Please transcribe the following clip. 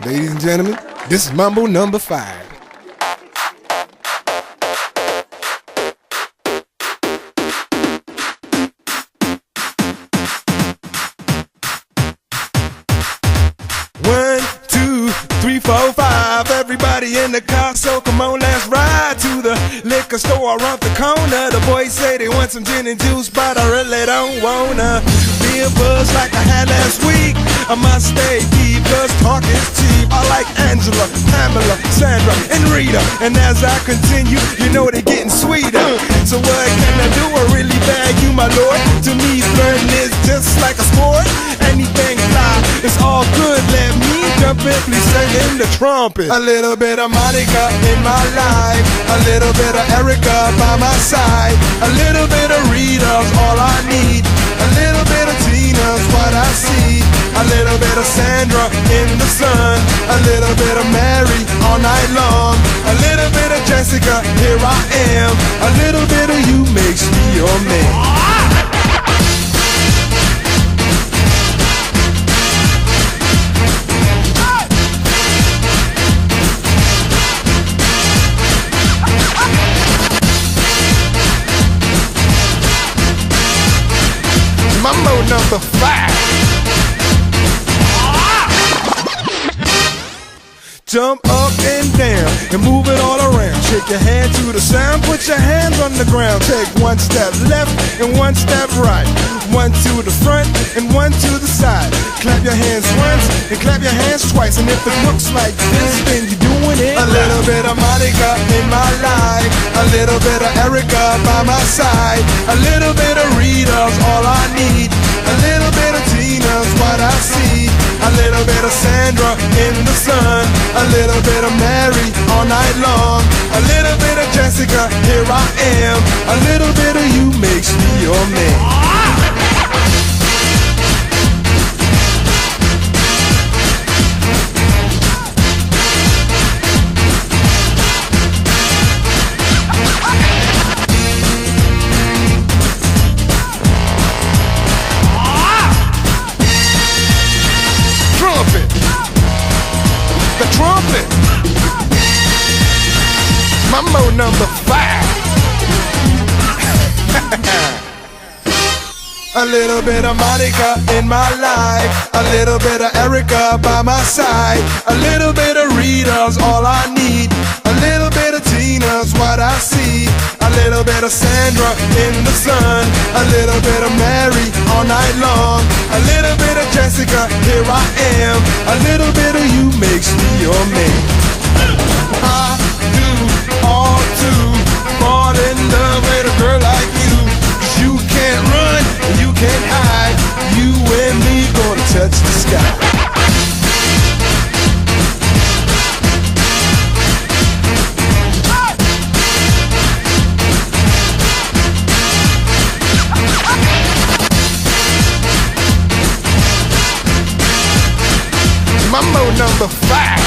Ladies and gentlemen, this is Mambo number 5. One, two, three, four, five. Everybody in the car, so come on, let's ride to the liquor store around the corner. The boys say they want some gin and juice, but I really don't wanna be a buzz like I had last week. I must stay deep, cause talk is cheap. I like Angela, Pamela, Sandra, and Rita. And as I continue, you know they're getting sweeter. So what can I do? I really bag you, my lord. To me, flirting is just like a sport. Anything fly, it's all good. Let me jump in, please sing in the trumpet. A little bit of Monica in my life, a little bit of Erica by my side, a little bit of Rita's all I need, a little bit of Tina's what I see, a little bit of Sandra in the sun, a little bit of Mary all night long, a little bit of Jessica, here I am, a little bit of you makes me your man. Mambo number 5. Jump up and down and move it all around. Shake your hand to the sound, put your hands on the ground. Take one step left and one step right. One to the front and one to the side. Clap your hands once and clap your hands twice. And if it looks like this, then you're doing it. A little bit of Monica in my life, a little bit of Erica by my side, a little bit of Rita's all I need, a little bit of Tina's what I see, a little bit of Sandra in the sun, a little bit of Mary all night long, a little bit of Jessica, here I am, a little bit of you makes me your man. The trumpet. Mambo number 5. A little bit of Monica in my life, a little bit of Erica by my side, a little bit of Rita's all I need, a little bit of Tina's what I see, a little bit of Sandra in the sun, a little bit of Mary all night long, a little bit of Jessica, here I am, a little bit of you makes me your man. I do all to fall in love with a girl like you, 'cause you can't run and you can't hide, you and me gonna touch the sky. Mambo number 5.